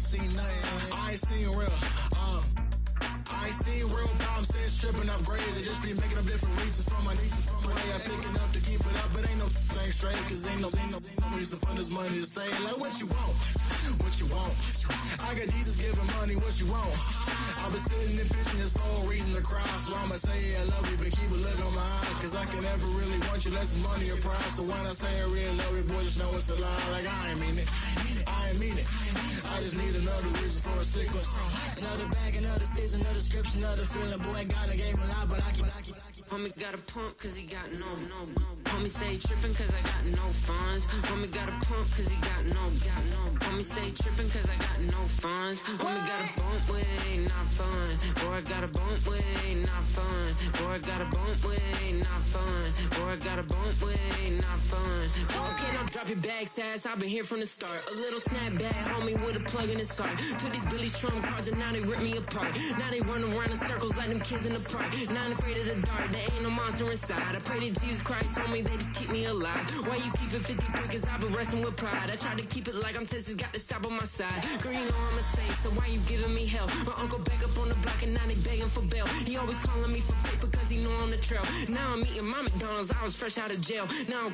seen nothing. I ain't seen real. I ain't seen real problems since tripping off grades. I just be making up different reasons for my nieces. From my way I pick enough to keep it up, but ain't no thing straight. Cause ain't no reason for this money to stay. Like what you want? What you want? I got Jesus giving money, what you want? I've been sitting and pitching this for a reason to cry. So I'ma say I love you, but keep a look on my eye. Cause I can never really want you less than money or pride. So when I say I really love you, boy, just know it's a lie. Like I ain't mean it. I ain't mean it. I just need another reason for a sequence. Another bag, another season, another description, another feeling. Boy, God, I gave him a lot, but I keep. Homie got a pump cause he got no. Homie stay trippin' cause I got no funds. Homie got a pump cause he got no. Homie stay trippin' cause I got no funds. Homie got a bump with it ain't not fun. Boy, I got a bump with it ain't not fun. Boy, I got a bump with it ain't not fun. Boy, I got a bump with it ain't not fun. Okay, now drop your bag, sass. I've been here from the start. A little snapback, homie, with a plug in his heart. Took these Billy Strum cards and now they rip me apart. Now they run around in circles like them kids in the park. Not afraid of the dark. There ain't no monster inside. I pray to Jesus Christ, homie, they just keep me alive. Why you keep it 53? Cause I've been wrestling with pride. I try to keep it like I'm Texas, got the stop on my side. Girl, you know I'm a saint, so why you giving me hell? My uncle back up on the block and now they begging for bail. He always calling me for paper cause he know I'm the trail. Now I'm eating my McDonald's, I was fresh out of jail. Now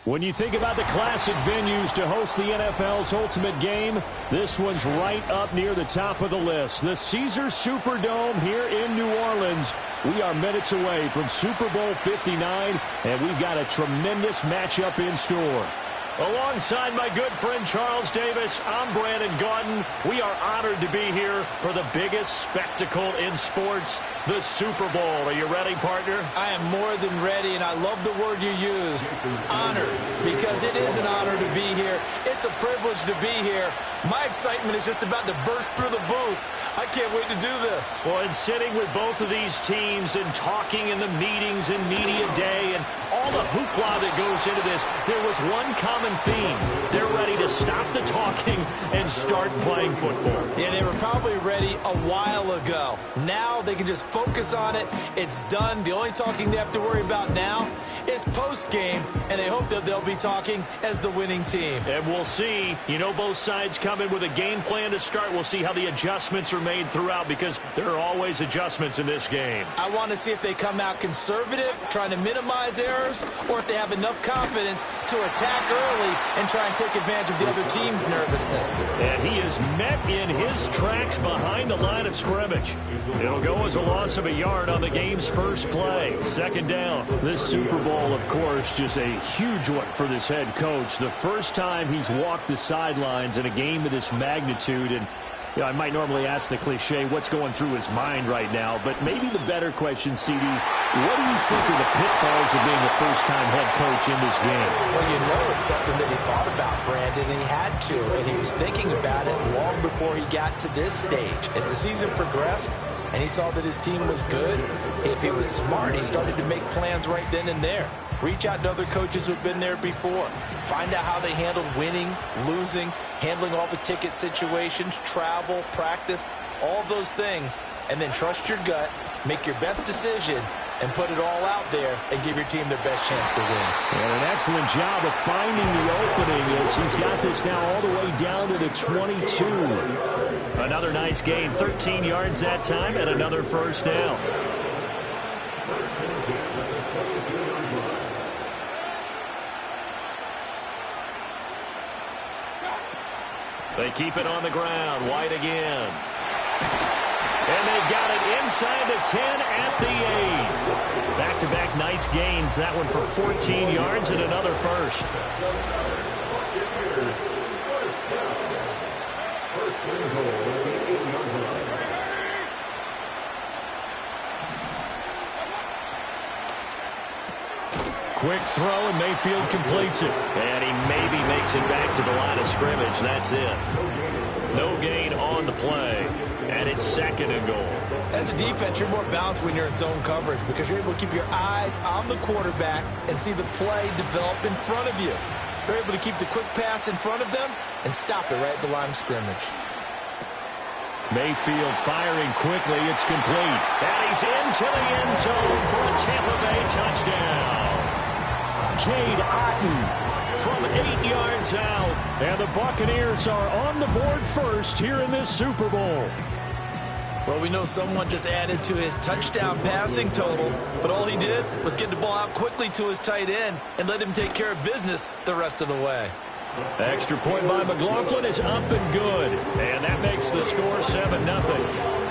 When you think about the classic venues to host the NFL's ultimate game, this one's right up near the top of the list. The Caesars Superdome here in New Orleans. We are minutes away from Super Bowl 59, and we've got a tremendous matchup in store. Alongside my good friend Charles Davis, I'm Brandon Gaudin. We are honored to be here for the biggest spectacle in sports, the Super Bowl. Are you ready, partner? I am more than ready, and I love the word you used, honored, because it is an honor to be here. It's a privilege to be here. My excitement is just about to burst through the booth. I can't wait to do this. Well, and sitting with both of these teams and talking in the meetings and media day and all the hoopla that goes into this, there was one common theme. They're ready to stop the talking and start playing football. Yeah, they were probably ready a while ago. Now they can just focus on it. It's done. The only talking they have to worry about now is post-game, and they hope that they'll be talking as the winning team. And we'll see. You know, both sides come in with a game plan to start. We'll see how the adjustments are made throughout, because there are always adjustments in this game. I want to see if they come out conservative, trying to minimize errors, or if they have enough confidence to attack early and try and take advantage of the other team's nervousness. And he is met in his tracks behind the line of scrimmage. It'll go as a loss of a yard on the game's first play. Second down. This Super Bowl, of course, just a huge one for this head coach. The first time he's walked the sidelines in a game of this magnitude. And you know, I might normally ask the cliche, what's going through his mind right now? But maybe the better question, CD, what do you think are the pitfalls of being a first-time head coach in this game? Well, you know it's something that he thought about, Brandon, and he had to. And he was thinking about it long before he got to this stage. As the season progressed and he saw that his team was good, if he was smart, he started to make plans right then and there. Reach out to other coaches who've been there before. Find out how they handled winning, losing, handling all the ticket situations, travel, practice, all those things. And then trust your gut, make your best decision, and put it all out there and give your team their best chance to win. And an excellent job of finding the opening as he's got this now all the way down to the 22. Another nice gain, 13 yards that time, and another first down. They keep it on the ground. White again. And they got it inside the 10 at the 8. Back-to-back nice gains. That one for 14 yards and another first. Quick throw, and Mayfield completes it. And he maybe makes it back to the line of scrimmage. That's it. No gain on the play. And it's second and goal. As a defense, you're more balanced when you're in zone coverage because you're able to keep your eyes on the quarterback and see the play develop in front of you. You're able to keep the quick pass in front of them and stop it right at the line of scrimmage. Mayfield firing quickly. It's complete. And he's into the end zone for a Tampa Bay touchdown. Cade Otton from 8 yards out. And the Buccaneers are on the board first here in this Super Bowl. Well, we know someone just added to his touchdown passing total, but all he did was get the ball out quickly to his tight end and let him take care of business the rest of the way. Extra point by McLaughlin is up and good. And that makes the score 7-0.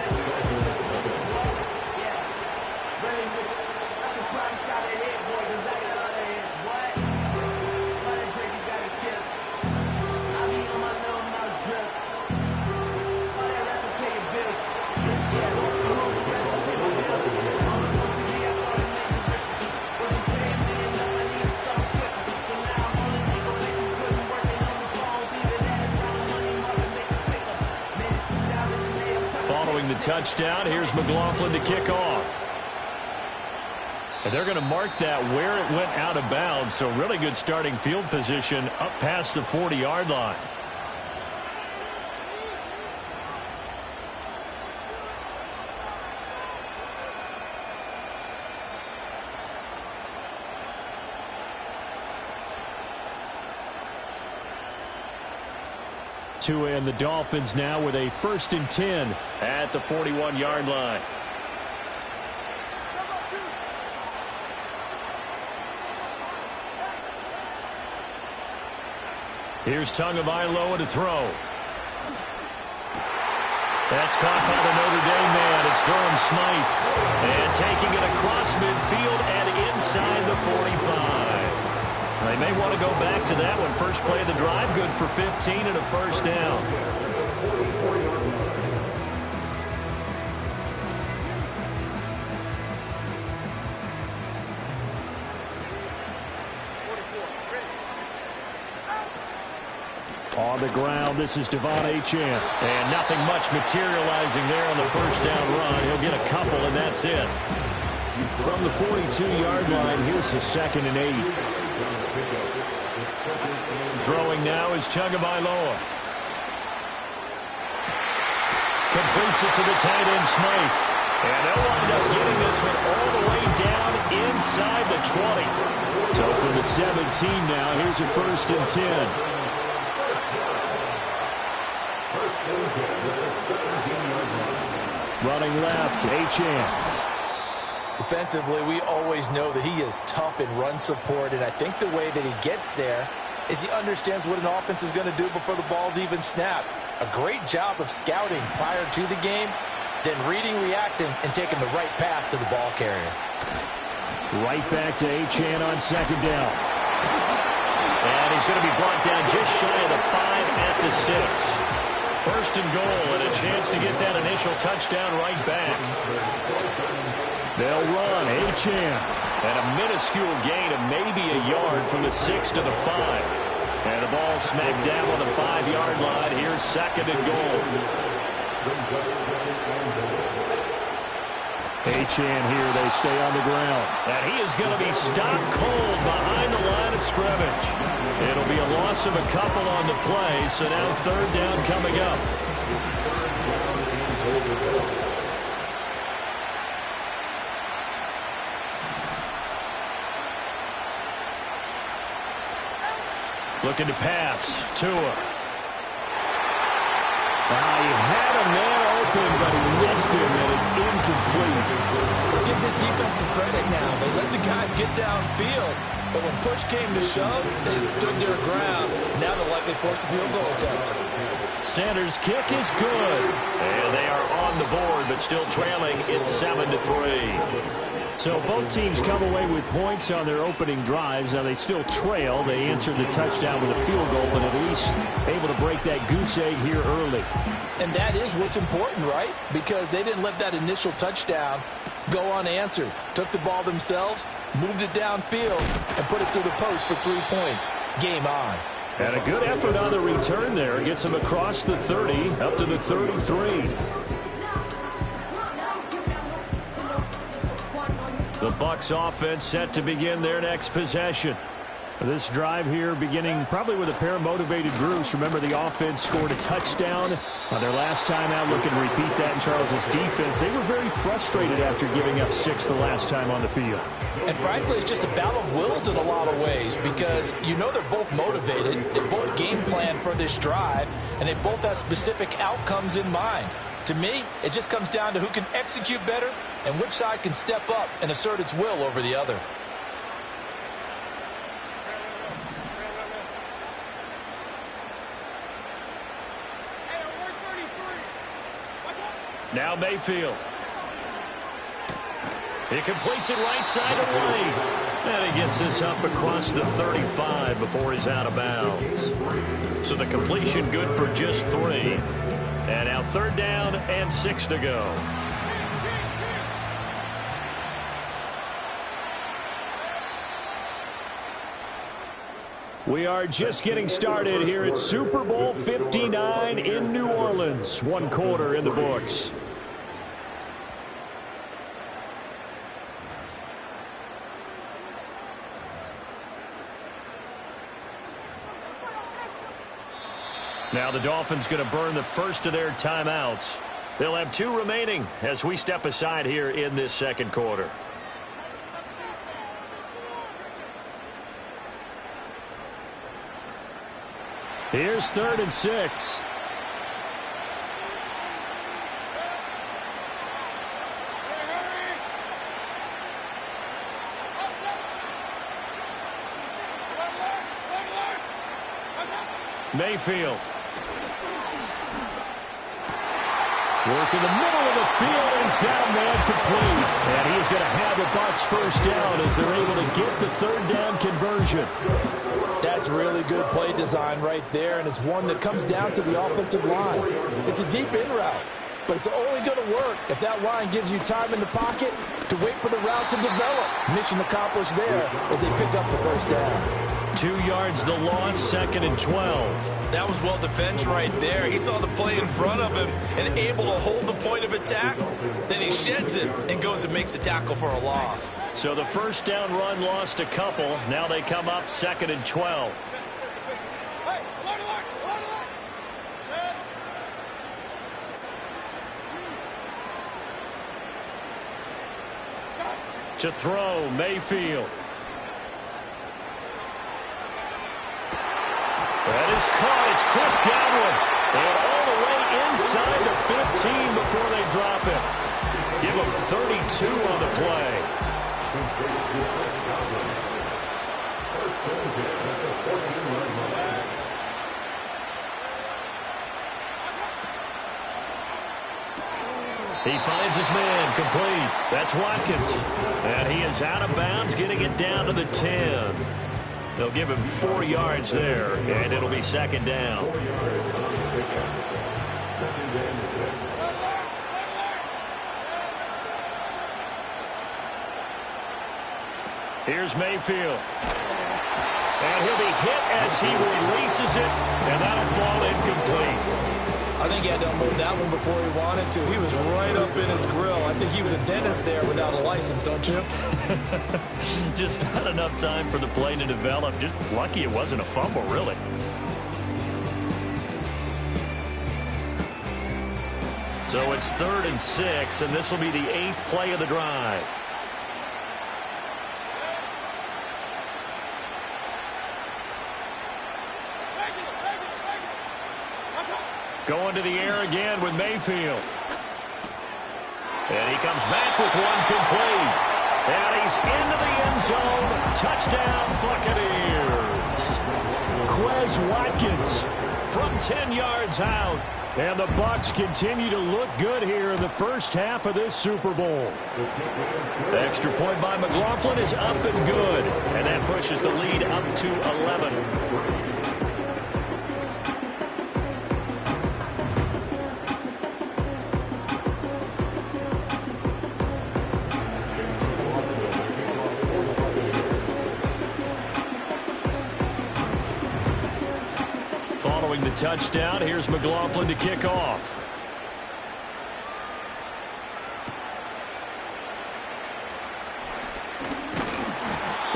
The touchdown. Here's McLaughlin to kick off. And they're going to mark that where it went out of bounds. So really good starting field position up past the 40-yard line. Tua and the Dolphins now with a 1st and 10 at the 41-yard line. Here's Tagovailoa to throw. That's caught by the Notre Dame man. It's Durham Smythe. And taking it across midfield and inside the 45. They may want to go back to that one. First play of the drive, good for 15 and a 1st down. On the ground, this is Devon Achane. And nothing much materializing there on the 1st down run. He'll get a couple, and that's it. From the 42-yard line, here's the 2nd and 8. Throwing now is Tagovailoa. Completes it to the tight end, Smythe. And they'll wind up getting this one all the way down inside the 20. So from the 17 now, here's a 1st and 10. Running left, Achane. Defensively, we always know that he is tough in run support, and I think the way that he gets there is he understands what an offense is going to do before the ball's even snapped. A great job of scouting prior to the game, then reading, reacting, and taking the right path to the ball carrier. Right back to Achane on 2nd down. And he's going to be brought down just shy of the 5 at the 6. 1st and goal, and a chance to get that initial touchdown right back. They'll run, Achane. And a minuscule gain of maybe a yard from the 6 to the 5. And the ball smacked down on the 5-yard line. Here's 2nd and goal. Achane here, they stay on the ground. And he is going to be stopped cold behind the line of scrimmage. It'll be a loss of a couple on the play, so now 3rd down coming up. Looking to pass. Tua. He had a man open, but he missed him, and it's incomplete. Let's give this defense some credit now. They let the guys get downfield, but when push came to shove, they stood their ground. Now they'll likely force a field goal attempt. Sanders' kick is good. And they are on the board, but still trailing. It's 7-3. So both teams come away with points on their opening drives. Now they still trail. They answered the touchdown with a field goal, but at least able to break that goose egg here early. And that is what's important, right? Because they didn't let that initial touchdown go unanswered. Took the ball themselves, moved it downfield, and put it through the post for 3 points. Game on. And a good effort on the return there. Gets them across the 30, up to the 33. The Bucs offense set to begin their next possession. This drive here beginning probably with a pair of motivated groups. Remember, the offense scored a touchdown on their last time out. Looking to repeat that in Charles's defense. They were very frustrated after giving up 6 the last time on the field. And frankly, it's just a battle of wills in a lot of ways because you know they're both motivated. They both game plan for this drive, and they both have specific outcomes in mind. To me, it just comes down to who can execute better and which side can step up and assert its will over the other. Now Mayfield. He completes it right side of the lane. And he gets this up across the 35 before he's out of bounds. So the completion good for just 3. And now 3rd down and 6 to go. We are just getting started here at Super Bowl 59 in New Orleans. 1 quarter in the books. Now the Dolphins going to burn the first of their timeouts. They'll have 2 remaining as we step aside here in this 2nd quarter. Here's 3rd and 6. Mayfield. Work in the middle of the field, and he's got a man complete. And he's going to have the Bucs first down as they're able to get the 3rd down conversion. That's really good play design right there, and it's one that comes down to the offensive line. It's a deep in route, but it's only going to work if that line gives you time in the pocket to wait for the route to develop. Mission accomplished there as they pick up the first down. 2 yards the loss, 2nd and 12. That was well defense right there. He saw the play in front of him and able to hold the point of attack. Then he sheds it and goes and makes a tackle for a loss. So the first down run lost a couple. Now they come up 2nd and 12. To throw, Mayfield. That is caught. It's Chris Godwin. And all the way inside the 15 before they drop it. Give him 32 on the play. He finds his man complete. That's Watkins. And he is out of bounds, getting it down to the 10. They'll give him 4 yards there, and it'll be 2nd down. Here's Mayfield. And he'll be hit as he releases it, and that'll fall incomplete. I think he had to unload that one before he wanted to. He was right up in his grill. I think he was a dentist there without a license, don't you? Just not enough time for the play to develop. Just lucky it wasn't a fumble, really. So it's 3rd and 6, and this will be the 8th play of the drive. Going to the air again with Mayfield. And he comes back with one complete. And he's into the end zone. Touchdown, Buccaneers. Quez Watkins from 10 yards out. And the Bucs continue to look good here in the first half of this Super Bowl. The extra point by McLaughlin is up and good. And that pushes the lead up to 11. The touchdown. Here's McLaughlin to kick off.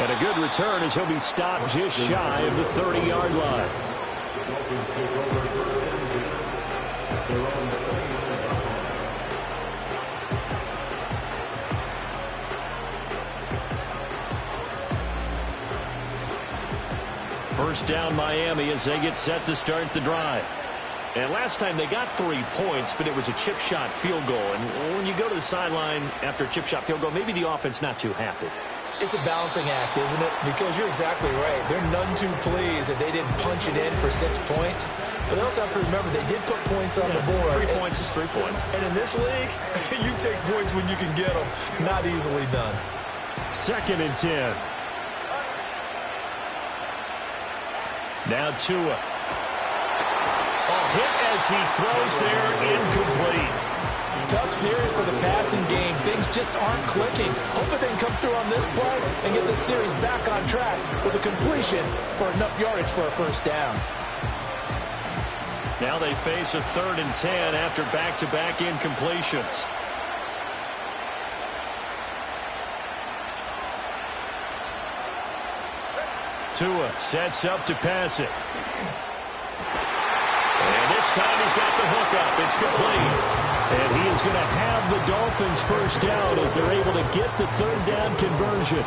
And a good return as he'll be stopped just shy of the 30-yard line. First down Miami as they get set to start the drive. And last time they got 3 points, but it was a chip shot field goal. And when you go to the sideline after a chip shot field goal, maybe the offense not too happy. It's a balancing act, isn't it? Because you're exactly right. They're none too pleased that they didn't punch it in for 6 points. But they also have to remember they did put points on the board. 3 points is 3 points. And in this league, you take points when you can get them. Not easily done. 2nd and 10. Now Tua. Hit as he throws there, incomplete. Tough series for the passing game. Things just aren't clicking. Hoping they can come through on this play and get this series back on track with a completion for enough yardage for a first down. Now they face a 3rd and 10 after back-to-back incompletions. Tua sets up to pass it. And this time he's got the hook up. It's complete. And he is going to have the Dolphins first down as they're able to get the 3rd down conversion.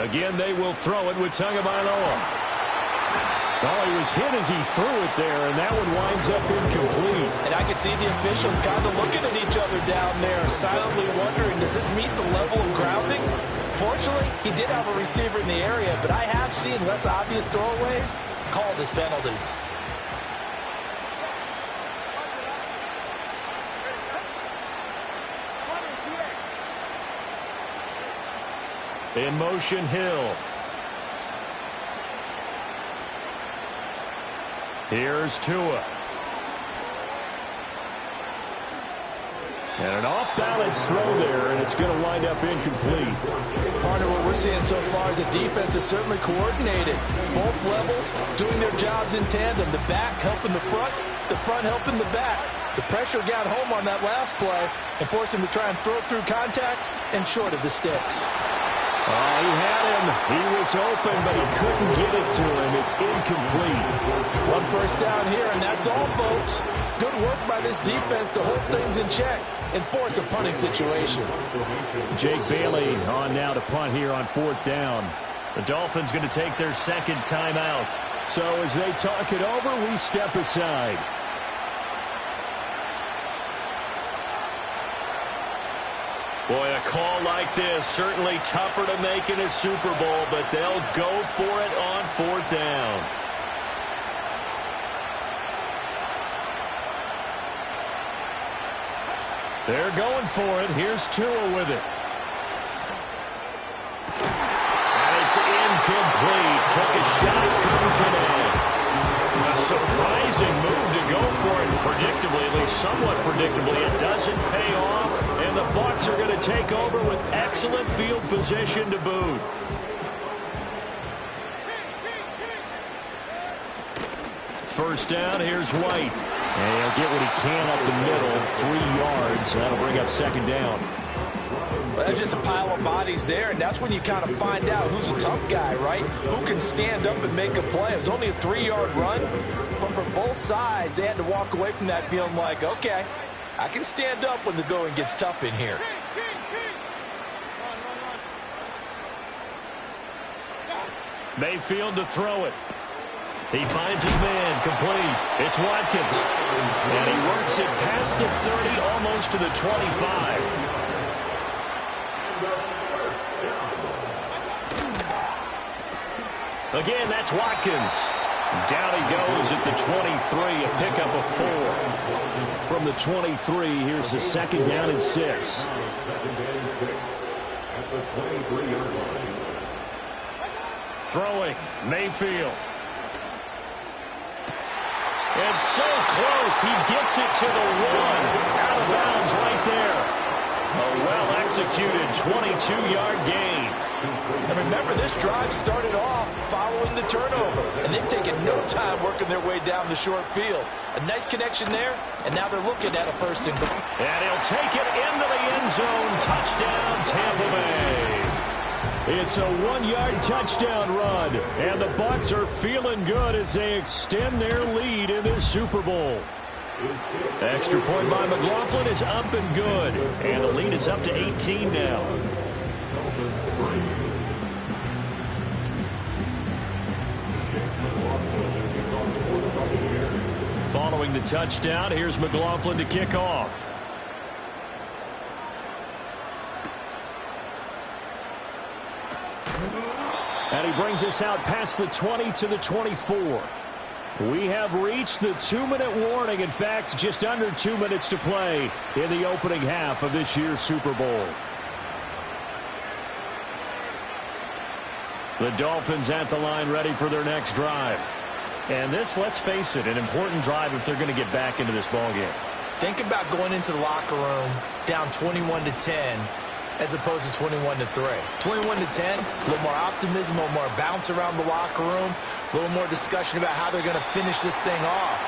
Again, they will throw it with Tagovailoa. Oh, he was hit as he threw it there, and that one winds up incomplete. And I can see the officials kind of looking at each other down there, silently wondering, does this meet the level of grounding? Fortunately, he did have a receiver in the area, but I have seen less obvious throwaways called as penalties. In motion, Hill. Here's Tua. And an off-balance throw there, and it's going to wind up incomplete. Part of what we're seeing so far is the defense is certainly coordinated. Both levels doing their jobs in tandem. The back helping the front helping the back. The pressure got home on that last play and forced him to try and throw through contact and short of the sticks. Oh, he had him. He was open, but he couldn't get it to him. It's incomplete. 1 first down here, and that's all, folks. Good work by this defense to hold things in check and force a punting situation. Jake Bailey on now to punt here on 4th down. The Dolphins going to take their 2nd timeout. So as they talk it over, we step aside. Boy, a call like this, certainly tougher to make in a Super Bowl, but they'll go for it on 4th down. They're going for it. Here's Tua with it. And it's incomplete. Took a shot, couldn't connect. A surprising move to go for it. Predictably, at least somewhat predictably, it doesn't pay off. And the Bucs are going to take over with excellent field position to boot. First down, here's White. And he'll get what he can up the middle, 3 yards. That'll bring up 2nd down. Well, there's just a pile of bodies there, and that's when you kind of find out who's a tough guy, right? Who can stand up and make a play. It was only a 3-yard run, but for both sides, they had to walk away from that feeling like, okay, I can stand up when the going gets tough in here. Mayfield to throw it. He finds his man, complete. It's Watkins. And he works it past the 30, almost to the 25. Again, that's Watkins. Down he goes at the 23, a pickup of 4. From the 23, here's the 2nd down and 6. Throwing, Mayfield. It's so close, he gets it to the 1. Out of bounds right there. A well-executed 22-yard gain. And remember, this drive started off following the turnover, and they've taken no time working their way down the short field. A nice connection there, and now they're looking at a 1st and goal. And he'll take it into the end end zone. Touchdown, Tampa Bay. It's a 1-yard touchdown run, and the Bucs are feeling good as they extend their lead in this Super Bowl. Extra point by McLaughlin is up and good, and the lead is up to 18 now. Following the touchdown, here's McLaughlin to kick off. And he brings us out past the 20 to the 24. We have reached the 2-minute warning. In fact, just under 2 minutes to play in the opening half of this year's Super Bowl. The Dolphins at the line, ready for their next drive. And this, let's face it, an important drive if they're going to get back into this ballgame. Think about going into the locker room down 21-10 as opposed to 21-3. 21-10, a little more optimism, a little more bounce around the locker room, a little more discussion about how they're going to finish this thing off.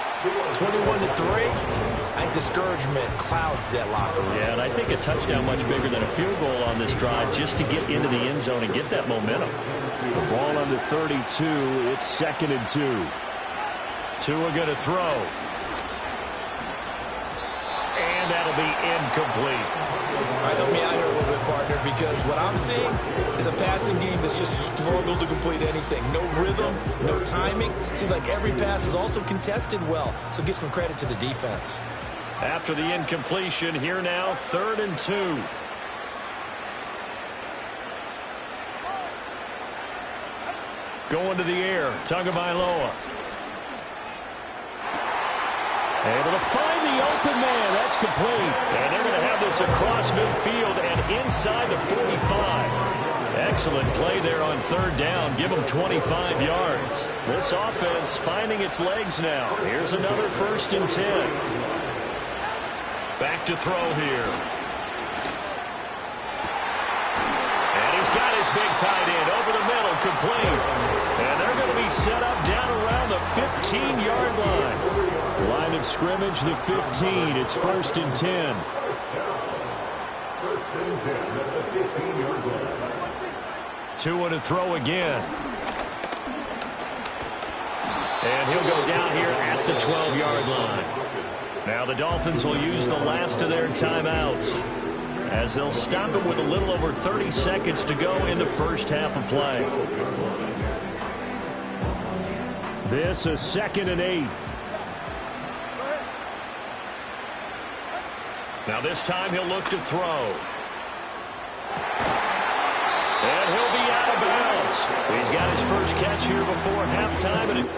21-3, I think discouragement clouds that locker room. Yeah, and I think a touchdown much bigger than a field goal on this drive just to get into the end zone and get that momentum. The ball on the 32, it's 2nd and 2. Tua going to throw. And that'll be incomplete. All right, help me out here a little bit, partner, because what I'm seeing is a passing game that's just struggled to complete anything. No rhythm, no timing. Seems like every pass is also contested well, so give some credit to the defense. After the incompletion, here now, 3rd and 2. Going to the air, Tagovailoa. Able to find the open man. That's complete. And they're going to have this across midfield and inside the 45. Excellent play there on 3rd down. Give them 25 yards. This offense finding its legs now. Here's another 1st and 10. Back to throw here. And he's got his big tight end over the middle, complete. And they're going to be set up down around the 15-yard line. Line of scrimmage, the 15. It's 1st and 10. Tua to throw again. And he'll go down here at the 12-yard line. Now the Dolphins will use the last of their timeouts as they'll stop it with a little over 30 seconds to go in the first half of play. This is 2nd and 8. Now this time he'll look to throw. And he'll be out of bounds. He's got his first catch here before halftime. And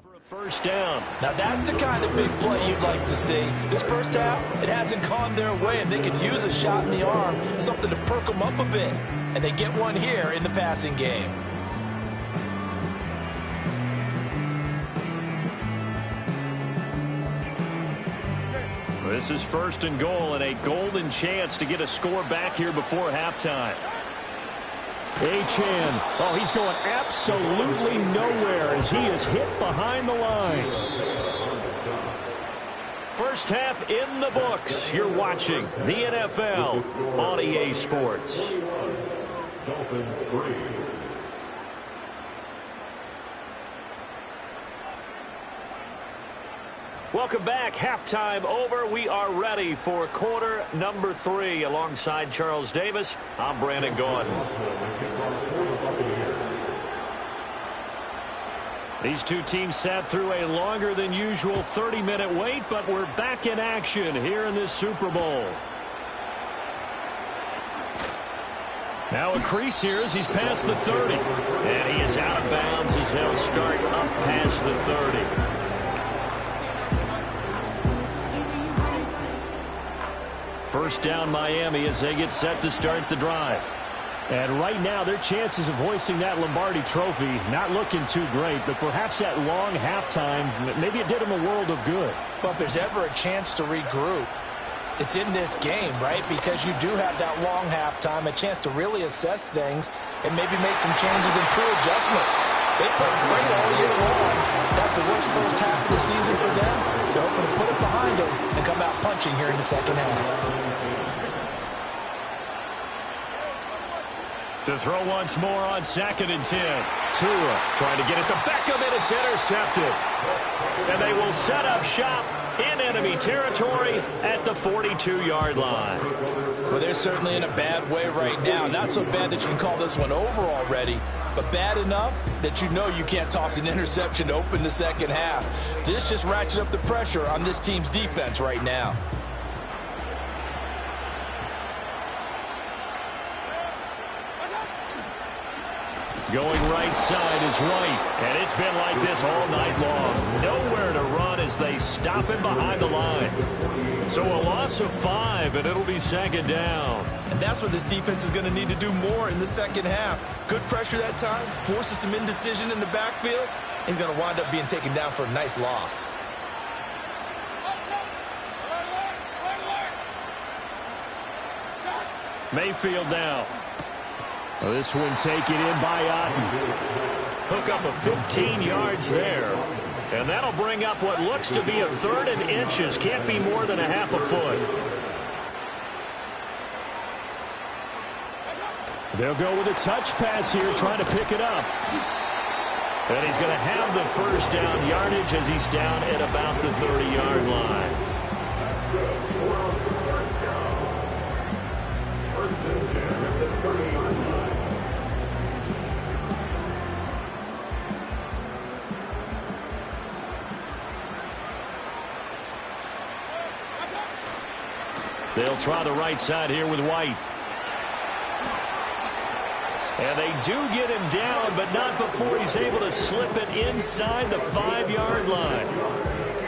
for a 1st down. Now that's the kind of big play you'd like to see. This first half, it hasn't gone their way, and they could use a shot in the arm, something to perk them up a bit. And they get one here in the passing game. This is 1st and goal and a golden chance to get a score back here before halftime. Achane. Oh, he's going absolutely nowhere as he is hit behind the line. First half in the books. You're watching the NFL on EA Sports. Dolphins 3. Welcome back. Halftime over. We are ready for quarter number 3. Alongside Charles Davis, I'm Brandon Gordon. These two teams sat through a longer than usual 30-minute wait, but we're back in action here in this Super Bowl. Now a crease here as he's past the 30. And he is out of bounds as they'll start up past the 30. First down Miami as they get set to start the drive. And right now their chances of hoisting that Lombardi trophy not looking too great, but perhaps that long halftime, maybe it did them a world of good. But if there's ever a chance to regroup, it's in this game, right? Because you do have that long halftime, a chance to really assess things and maybe make some changes and true adjustments. They played great all year long. That's the worst first half of the season for them. come out punching here in the second half. To throw once more on 2nd and 10. Tua trying to get it to Beckham, and it's intercepted. And they will set up shop in enemy territory at the 42-yard line. Well, they're certainly in a bad way right now. Not so bad that you can call this one over already, but bad enough that you know you can't toss an interception to open the second half. This just ratchets up the pressure on this team's defense right now. Going right side is White, and it's been like this all night long. Nowhere to run as they stop him behind the line. So a loss of 5, and it'll be 2nd down. And that's what this defense is going to need to do more in the second half. Good pressure that time, forces some indecision in the backfield. He's going to wind up being taken down for a nice loss. Mayfield now. Well, this one taken in by Otten. Hook up of 15 yards there. And that'll bring up what looks to be a 3rd and inches. Can't be more than a half a foot. They'll go with a touch pass here, trying to pick it up. And he's going to have the first down yardage as he's down at about the 30-yard line. They'll try the right side here with White. And they do get him down, but not before he's able to slip it inside the 5-yard line.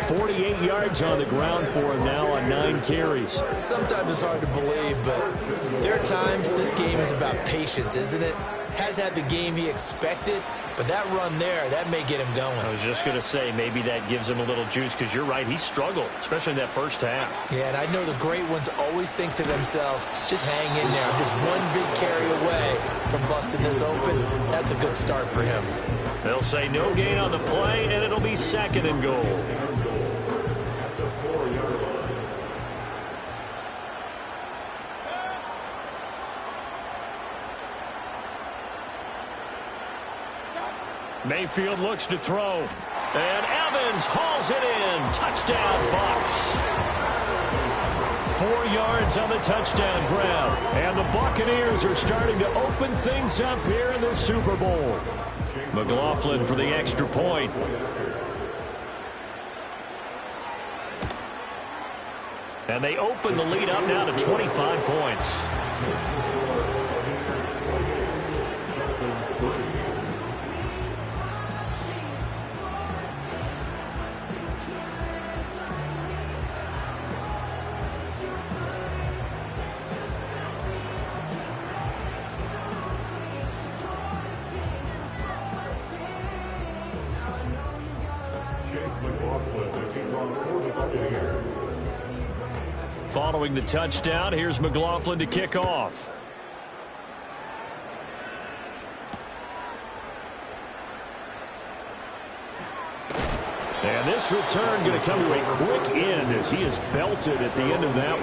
48 yards on the ground for him now on 9 carries. Sometimes it's hard to believe, but there are times this game is about patience, isn't it? Has had the game he expected, but that run there, that may get him going. I was just going to say, maybe that gives him a little juice, because you're right, he struggled, especially in that first half. Yeah, and I know the great ones always think to themselves, just hang in there. I'm just one big carry away from busting this open. That's a good start for him. They'll say no gain on the play, and it'll be 2nd and goal. Mayfield looks to throw. And Evans hauls it in. Touchdown, Bucs. 4 yards on the touchdown grab. And the Buccaneers are starting to open things up here in the Super Bowl. McLaughlin for the extra point. And they open the lead up now to 25 points. Following the touchdown, here's McLaughlin to kick off. And this return going to come to a quick end as he is belted at the end of that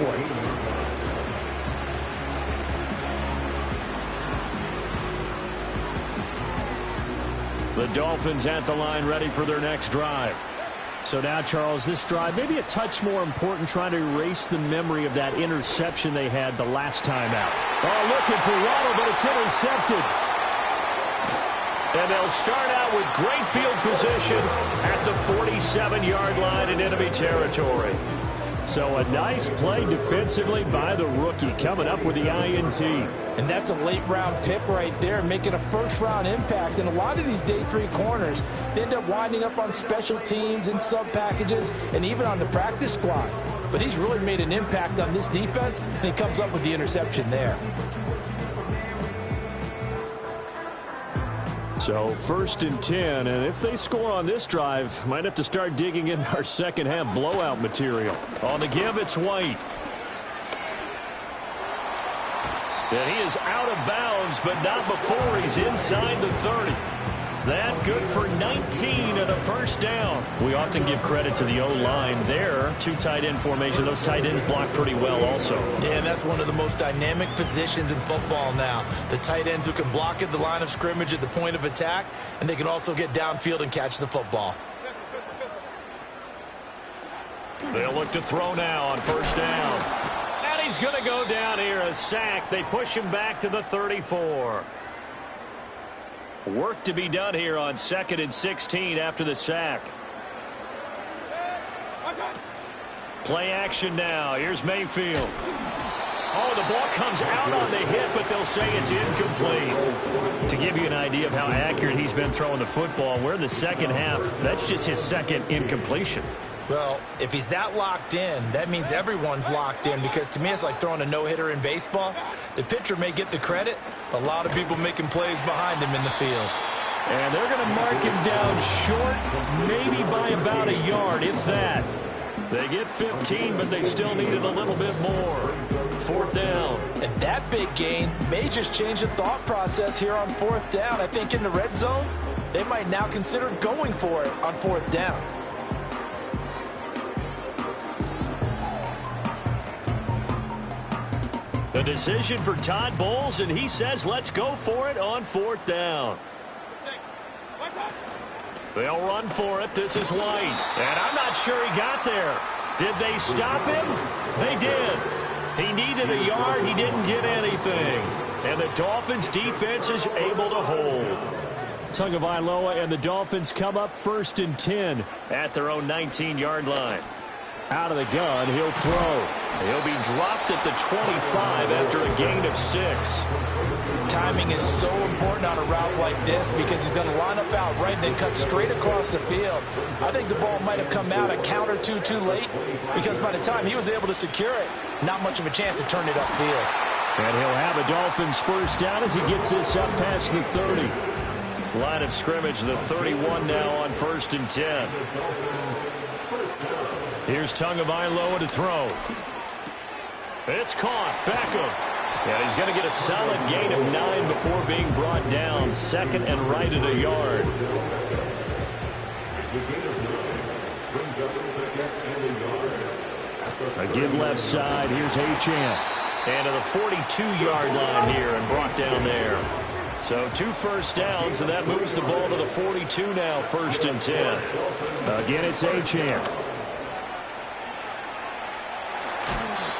one. The Dolphins at the line, ready for their next drive. So now, Charles, this drive maybe a touch more important, trying to erase the memory of that interception they had the last time out. Oh, looking for Waddle, but it's intercepted. And they'll start out with great field position at the 47-yard line in enemy territory. So a nice play defensively by the rookie, coming up with the INT. And that's a late-round pick right there, making a first-round impact. And a lot of these day 3 corners, they end up winding up on special teams and sub-packages and even on the practice squad. But he's really made an impact on this defense, and he comes up with the interception there. So 1st and 10, and if they score on this drive, might have to start digging in our second half blowout material. On the give, it's White. And he is out of bounds, but not before he's inside the 30. That good for 19 and a first down. We often give credit to the O-line there. Two tight end formation. Those tight ends block pretty well also. Yeah, and that's one of the most dynamic positions in football now. The tight ends who can block at the line of scrimmage at the point of attack, and they can also get downfield and catch the football. They'll look to throw now on first down. And he's going to go down here, a sack. They push him back to the 34. Work to be done here on 2nd and 16 after the sack. Play action now. Here's Mayfield. Oh, the ball comes out on the hit, but they'll say it's incomplete. To give you an idea of how accurate he's been throwing the football, we're in the second half. That's just his second incompletion. Well, if he's that locked in, that means everyone's locked in, because to me it's like throwing a no-hitter in baseball. The pitcher may get the credit, but a lot of people making plays behind him in the field. And they're going to mark him down short, maybe by about a yard, if that. They get 15, but they still needed a little bit more. 4th down. And that big gain may just change the thought process here on 4th down. I think in the red zone, they might now consider going for it on 4th down. The decision for Todd Bowles, and he says let's go for it on 4th down. They'll run for it. This is White. And I'm not sure he got there. Did they stop him? They did. He needed a yard. He didn't get anything. And the Dolphins defense is able to hold. Tagovailoa and the Dolphins come up 1st and 10 at their own 19-yard line. Out of the gun, he'll throw. He'll be dropped at the 25 after a gain of 6. Timing is so important on a route like this, because he's going to line up out right and then cut straight across the field. I think the ball might have come out a count or two too late, because by the time he was able to secure it, not much of a chance to turn it upfield. And he'll have a Dolphins first down as he gets this up past the 30. Line of scrimmage, the 31 now on 1st and 10. Here's Tagovailoa to throw. It's caught. Beckham. And he's going to get a solid gain of 9 before being brought down. 2nd and right at a yard. A give left side. Here's Achane. And to the 42-yard line here and brought down there. So 2 first downs, and that moves the ball to the 42 now, 1st and 10. Again, it's Achane.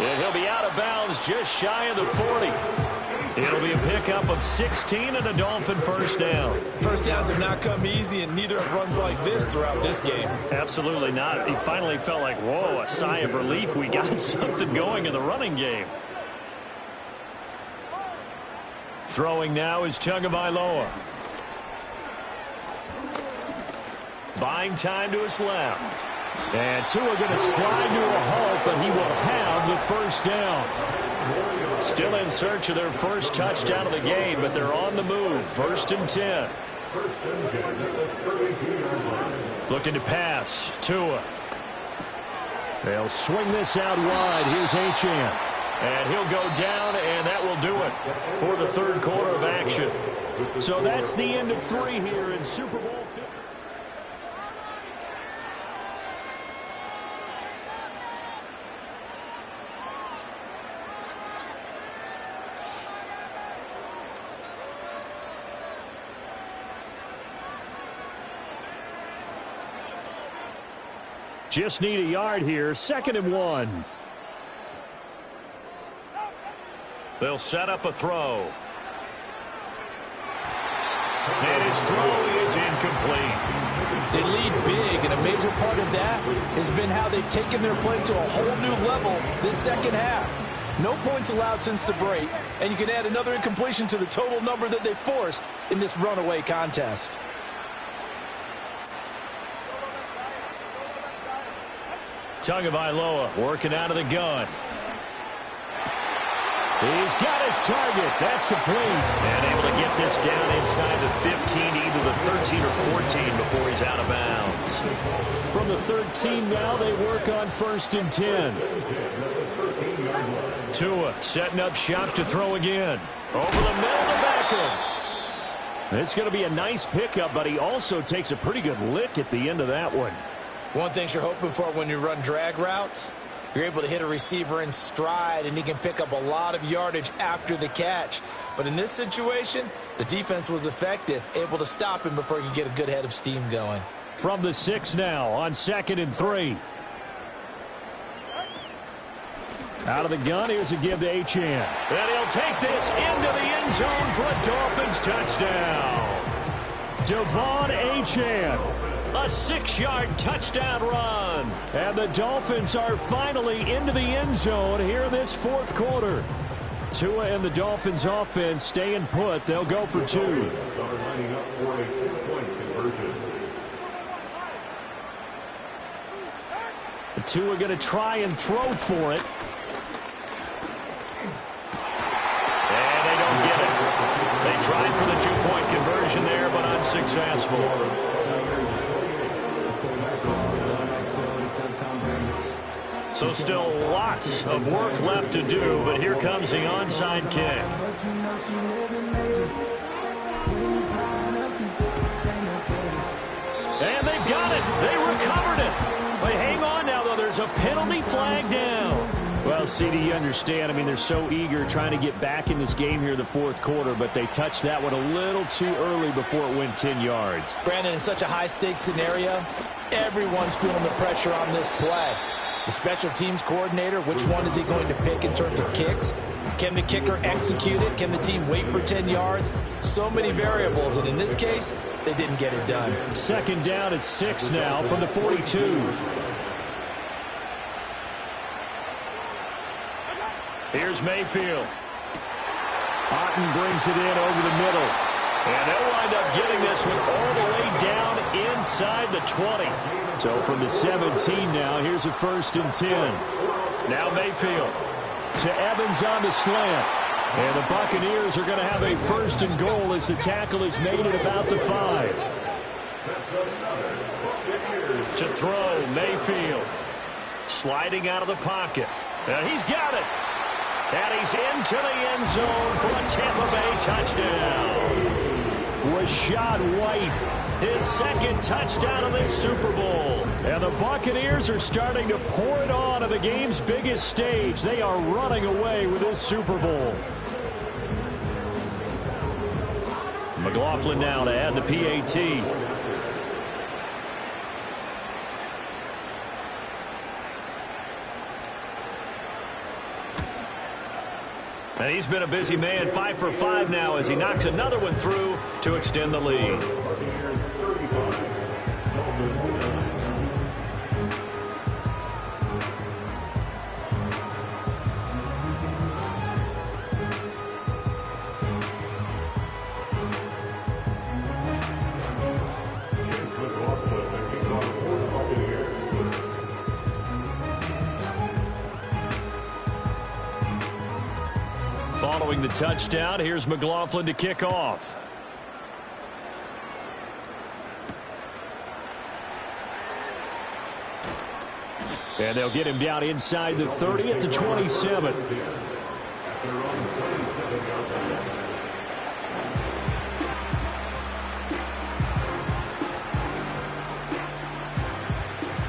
And he'll be out of bounds just shy of the 40. It'll be a pickup of 16 and a Dolphin first down. First downs have not come easy, and neither have runs like this throughout this game. Absolutely not. He finally felt like, whoa, a sigh of relief. We got something going in the running game. Throwing now is Tagovailoa. Buying time to his left. And Tua going to slide to a halt, but he will have the first down. Still in search of their first touchdown of the game, but they're on the move. 1st and 10. Looking to pass. Tua. They'll swing this out wide. Here's Achane. And he'll go down, and that will do it for the 3rd quarter of action. So that's the end of 3 here in Super Bowl 50. Just need a yard here. 2nd and 1. They'll set up a throw. And his throw is incomplete. They lead big, and a major part of that has been how they've taken their play to a whole new level this second half. No points allowed since the break, and you can add another incompletion to the total number that they forced in this runaway contest. Tagovailoa working out of the gun. He's got his target. That's complete. And able to get this down inside the 15, either the 13 or 14 before he's out of bounds. From the 13 now, they work on 1st and 10. Tua setting up shop to throw again. Over the middle to Beckham. It's going to be a nice pickup, but he also takes a pretty good lick at the end of that one. One thing you're hoping for when you run drag routes, you're able to hit a receiver in stride, and he can pick up a lot of yardage after the catch. But in this situation, the defense was effective, able to stop him before he could get a good head of steam going. From the 6 now on 2nd and 3. Out of the gun, here's a give to Achane. And he'll take this into the end zone for a Dolphins touchdown. Devon Achane, a 6-yard touchdown run. And the Dolphins are finally into the end zone here in this 4th quarter. Tua and the Dolphins offense staying put. They'll go for 2. Tua going to try and throw for it. And they don't get it. They tried for the 2-point conversion there, but unsuccessful. So still lots of work left to do, but here comes the onside kick. And they've got it. They recovered it. But hang on now, though. There's a penalty flag down. Well, CD, you understand. I mean, they're so eager trying to get back in this game here in the 4th quarter, but they touched that one a little too early before it went 10 yards. Brandon, in such a high-stakes scenario, everyone's feeling the pressure on this play. The special teams coordinator, which one is he going to pick in terms of kicks? Can the kicker execute it? Can the team wait for 10 yards? So many variables, and in this case, they didn't get it done. 2nd down at 6 now from the 42. Here's Mayfield. Otten brings it in over the middle. And they'll wind up getting this one all the way down inside the 20. So from the 17 now, here's a 1st and 10. Now Mayfield to Evans on the slant. And the Buccaneers are going to have a 1st and goal as the tackle is made at about the 5. To throw, Mayfield. Sliding out of the pocket. And he's got it. And he's into the end zone for a Tampa Bay touchdown. Rashad White, his 2nd touchdown of this Super Bowl. And the Buccaneers are starting to pour it on the game's biggest stage. They are running away with this Super Bowl. McLaughlin now to add the PAT. And he's been a busy man, 5 for 5 now as he knocks another one through to extend the lead. Following the touchdown, here's McLaughlin to kick off. And they'll get him down inside the 30 at the 27.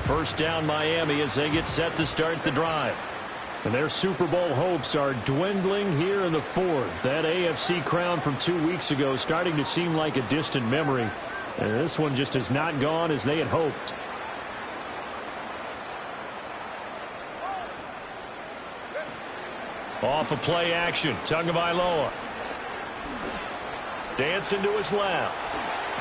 First down Miami as they get set to start the drive. And their Super Bowl hopes are dwindling here in the 4th. That AFC crown from 2 weeks ago starting to seem like a distant memory. And this one just has not gone as they had hoped. Off of play action, Tagovailoa. Dancing to his left.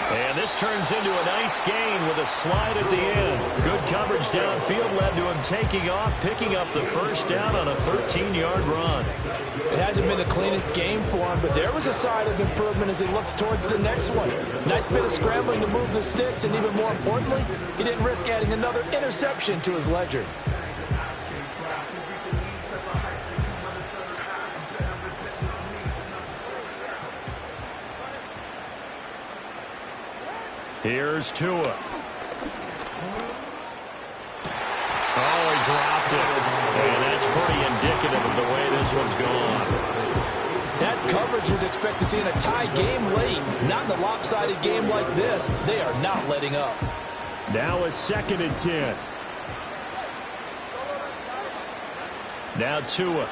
And this turns into a nice gain with a slide at the end. Good coverage downfield led to him taking off, picking up the 1st down on a 13-yard run. It hasn't been the cleanest game for him, but there was a sign of improvement as he looks towards the next one. Nice bit of scrambling to move the sticks, and even more importantly, he didn't risk adding another interception to his ledger. Here's Tua. Oh, he dropped it. And that's pretty indicative of the way this one's gone. That's coverage you'd expect to see in a tie game late. Not in a lopsided game like this. They are not letting up. Now a 2nd and 10. Now Tua.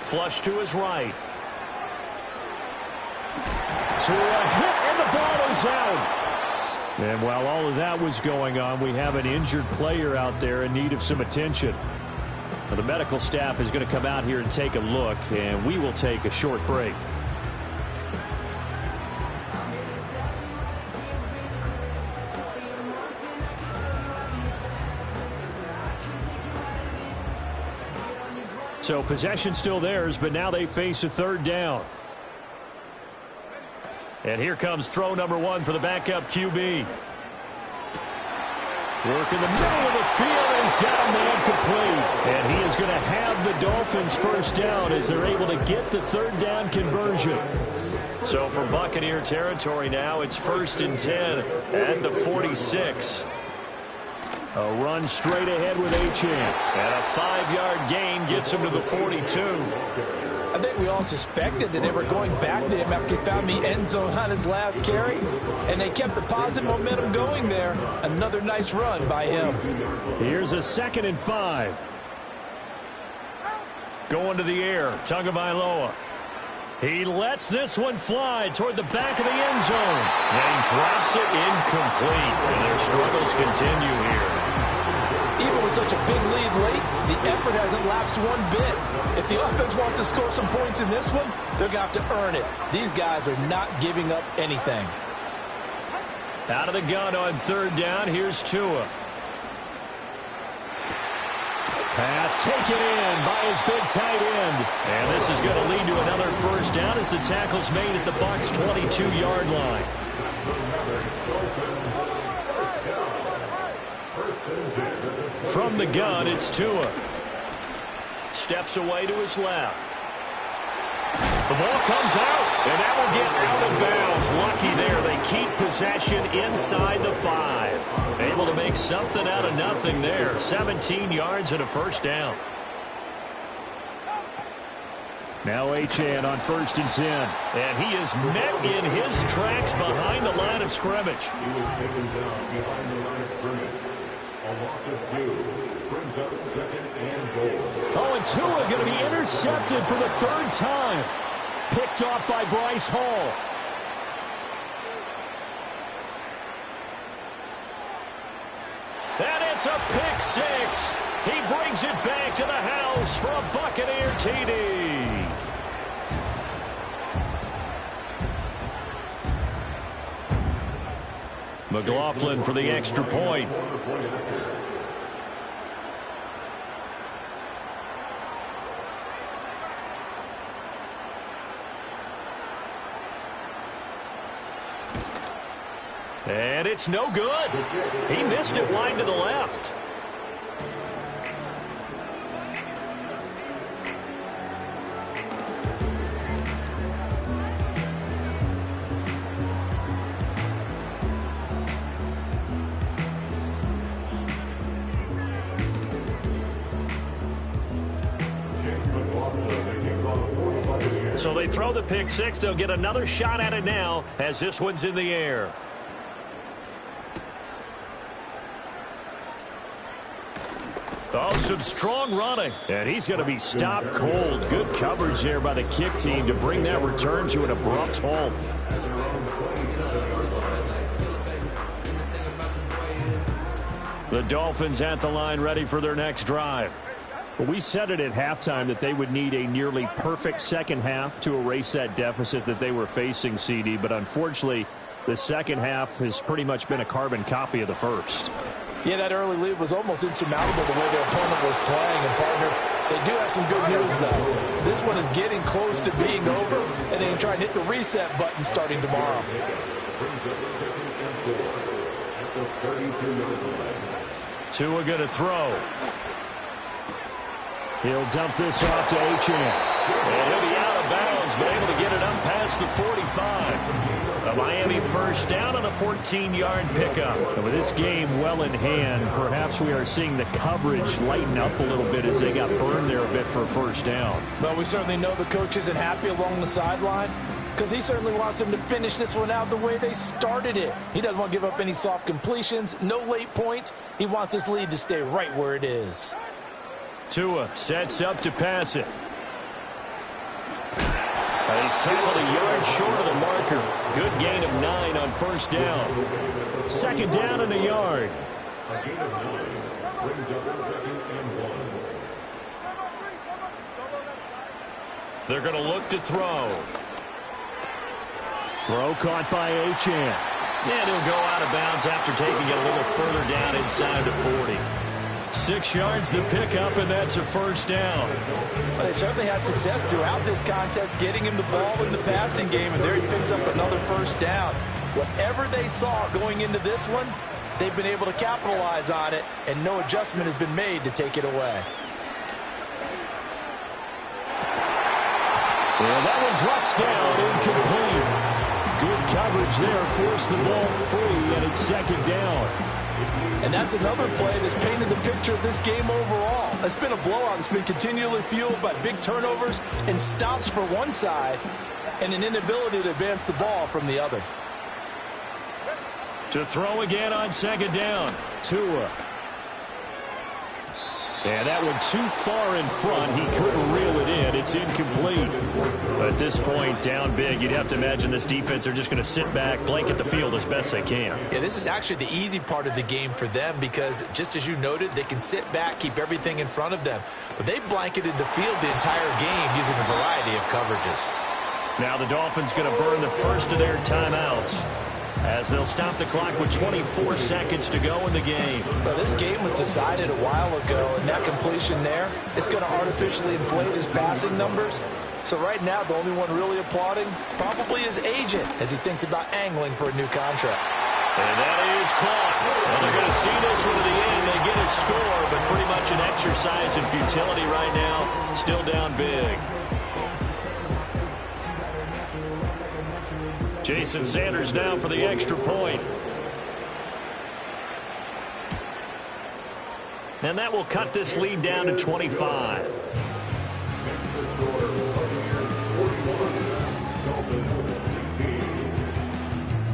Flush to his right. Tua hit, and the ball is out. And while all of that was going on, we have an injured player out there in need of some attention. Now, the medical staff is going to come out here and take a look, and we will take a short break. So possession still theirs, but now they face a 3rd down. And here comes throw number 1 for the backup QB. Work in the middle of the field, and he's got a man complete. And he is going to have the Dolphins first down as they're able to get the 3rd down conversion. So from Buccaneer territory now, it's 1st and 10 at the 46. A run straight ahead with Achane. And a 5-yard gain gets him to the 42. I think we all suspected that they were going back to him after he found the end zone on his last carry, and they kept the positive momentum going there. Another nice run by him. Here's a 2nd and 5. Going to the air, Tagovailoa. He lets this one fly toward the back of the end zone. And he drops it incomplete, and their struggles continue here. Even with such a big lead late, the effort hasn't lapsed one bit. If the offense wants to score some points in this one, they're going to have to earn it. These guys are not giving up anything. Out of the gun on 3rd down, here's Tua. Pass taken in by his big tight end. And this is going to lead to another first down as the tackle's made at the Bucs' 22-yard line. From the gun, it's Tua. Steps away to his left. The ball comes out, and that will get out of bounds. Lucky there. They keep possession inside the 5. Able to make something out of nothing there. 17 yards and a first down. Now Achane on 1st and 10. And he is met in his tracks behind the line of scrimmage. He was taken down behind the line of scrimmage. A loss of 2 brings up 2nd and goal. Oh, and Tua going to be intercepted for the 3rd time. Picked off by Bryce Hall. And it's a pick 6. He brings it back to the house for a Buccaneer TD. McLaughlin for the extra point. And it's no good. He missed it wide to the left. So they throw the pick 6. They'll get another shot at it now as this one's in the air. Oh, some strong running. And he's going to be stopped cold. Good coverage there by the kick team to bring that return to an abrupt halt. The Dolphins at the line ready for their next drive. Well, we said it at halftime that they would need a nearly perfect second half to erase that deficit that they were facing, CD. But unfortunately, the second half has pretty much been a carbon copy of the first. Yeah, that early lead was almost insurmountable the way their opponent was playing. And, partner, they do have some good news, though. This one is getting close to being over, and they can try and hit the reset button starting tomorrow. Tua going to throw. He'll dump this off to Achane. And he'll be out of bounds, but able to get it up past the 45. A Miami first down on a 14-yard pickup. And with this game well in hand, perhaps we are seeing the coverage lighten up a little bit as they got burned there a bit for a first down. But we certainly know the coach isn't happy along the sideline because he certainly wants them to finish this one out the way they started it. He doesn't want to give up any soft completions, no late points. He wants this lead to stay right where it is. Tua sets up to pass it. He's tackled a yard short of the marker. Good gain of 9 on first down. Second down and a yard. A gain of 9 brings up 2nd and 1. They're going to look to throw. Throw caught by Achane. And he'll go out of bounds after taking it a little further down inside the 40. 6 yards the pickup, and that's a first down. Well, they certainly had success throughout this contest getting him the ball in the passing game, and there he picks up another first down. Whatever they saw going into this one, they've been able to capitalize on it, and no adjustment has been made to take it away. And that one drops down, incomplete. Good coverage there, forced the ball free, and it's second down. And that's another play that's painted the picture of this game overall. It's been a blowout. It's been continually fueled by big turnovers and stops for one side and an inability to advance the ball from the other. To throw again on second down. Tua. And that one too far in front. He couldn't reel it in. It's incomplete. But at this point, down big, you'd have to imagine this defense are just going to sit back, blanket the field as best they can. Yeah, this is actually the easy part of the game for them because, just as you noted, they can sit back, keep everything in front of them. But they blanketed the field the entire game using a variety of coverages. Now the Dolphins going to burn the first of their timeouts as they'll stop the clock with 24 seconds to go in the game. Well, this game was decided a while ago, and that completion there is going to artificially inflate his passing numbers. So right now, the only one really applauding probably his agent as he thinks about angling for a new contract. And that is caught. Well, they're going to see this one to the end. They get a score, but pretty much an exercise in futility right now. Still down big. Jason Sanders now for the extra point. And that will cut this lead down to 25.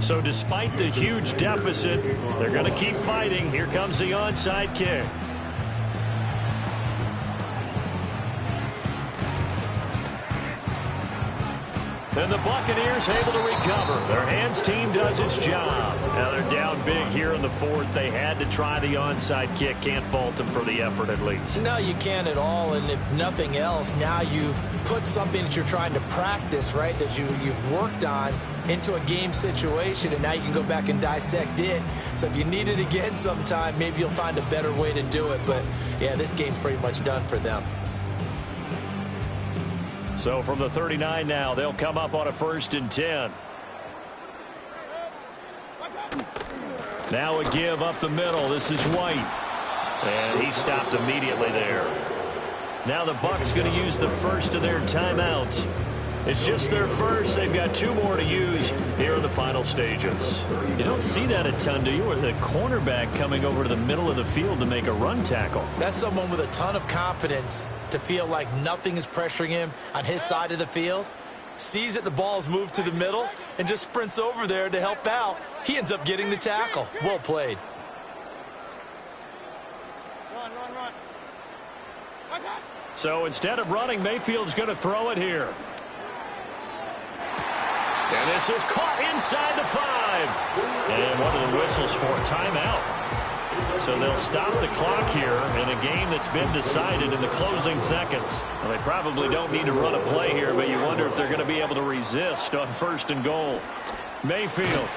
So despite the huge deficit, they're going to keep fighting. Here comes the onside kick. And the Buccaneers able to recover. Their hands team does its job. Now they're down big here in the fourth. They had to try the onside kick. Can't fault them for the effort at least. No, you can't at all. And if nothing else, now you've put something that you're trying to practice, right, that you've worked on into a game situation, and now you can go back and dissect it. So if you need it again sometime, maybe you'll find a better way to do it. But, yeah, this game's pretty much done for them. So from the 39 now, they'll come up on a 1st and 10. Now a give up the middle. This is White. And he stopped immediately there. Now the Bucs going to use the first of their timeouts. It's just their first. They've got 2 more to use here in the final stages. You don't see that a ton, do you? With the cornerback coming over to the middle of the field to make a run tackle. That's someone with a ton of confidence to feel like nothing is pressuring him on his side of the field. Sees that the ball's moved to the middle and just sprints over there to help out. He ends up getting the tackle. Well played. Run. So instead of running, Mayfield's going to throw it here. And this is caught inside the 5. And one of the whistles for a timeout. So they'll stop the clock here in a game that's been decided in the closing seconds. Well, they probably don't need to run a play here, but you wonder if they're going to be able to resist on 1st and goal. Mayfield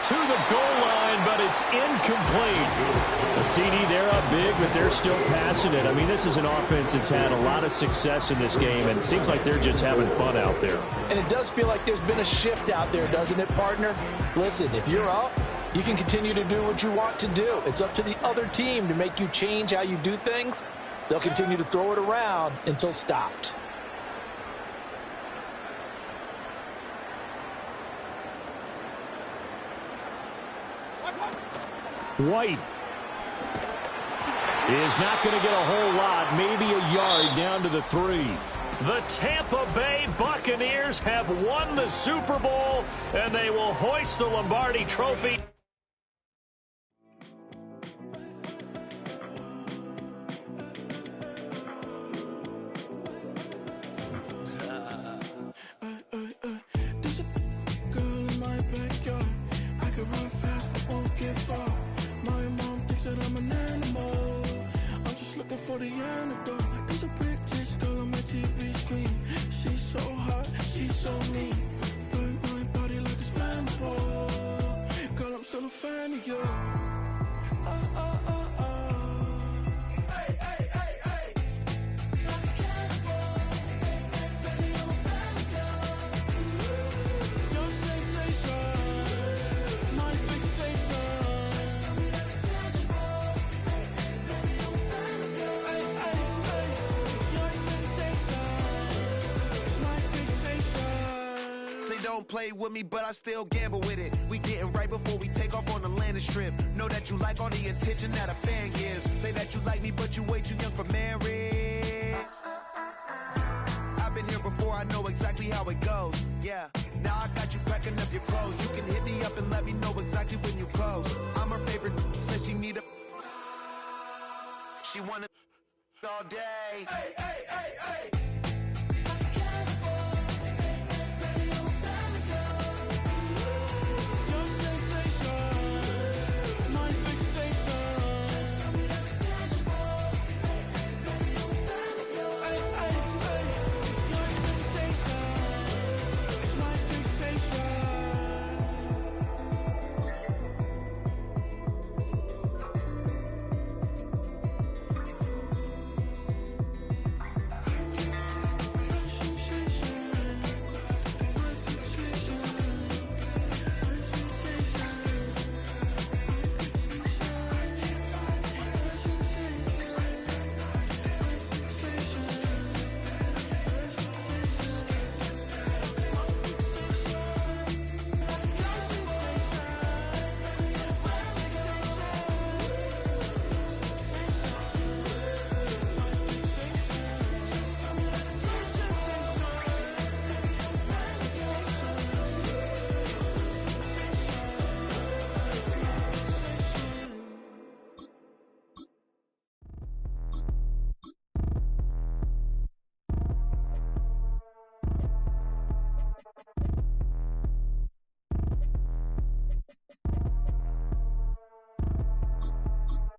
to the goal line, but it's incomplete. The CD, they're up big, but they're still passing it. I mean, this is an offense that's had a lot of success in this game, and it seems like they're just having fun out there. And it does feel like there's been a shift out there, doesn't it, partner? Listen, if you're up, you can continue to do what you want to do. It's up to the other team to make you change how you do things. They'll continue to throw it around until stopped. White is not going to get a whole lot, maybe a yard down to the 3. The Tampa Bay Buccaneers have won the Super Bowl, and they will hoist the Lombardi Trophy. There's a girl in my backyard. I could run fast but won't get far. My mom thinks that I'm an animal. I'm just looking for the antidote. There's a British girl on my TV screen. She's so hot, she's so mean. Burn my body like it's flammable. Girl, I'm still a fan of you. Hey, hey, hey, hey. Like a cannibal. Baby, I'm a fan of you. Your sensation, my fixation. Just tell me that it's tangible. Baby, I'm a fan of you. Hey, hey, hey. Your sensation is my fixation. Say don't play with me, but I still gamble with it. We getting right before we take off on the landing strip. Know that you like all the attention that a fan gives. Say that you like me, but you way too young for marriage. I've been here before, I know exactly how it goes. Yeah, now I got you packing up your clothes. You can hit me up and let me know exactly when you close. I'm her favorite, says she need a... She wanna all day. Hey, hey, hey, hey. Your sensation, my fixation. Just tell me that it's tangible. Baby, I'm a fan of you. Hey, hey, hey. Your sensation is my fixation.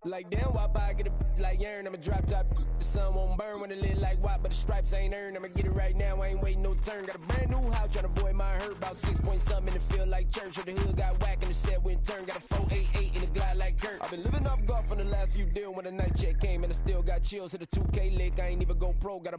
Like damn, why I get a like urn? I'ma drop top. The sun won't burn when it lit like what, but the stripes ain't earned. I'ma get it right now, I ain't waiting no turn. Got a brand new house, tryna avoid my hurt. About 6 point something in the field like church. Or the hood got whack and the set went turn. Got a 488 in the glide like Kurt. I've been living off golf on the last few deals when the night check came and I still got chills. Hit a 2K lick, I ain't even go pro. Got a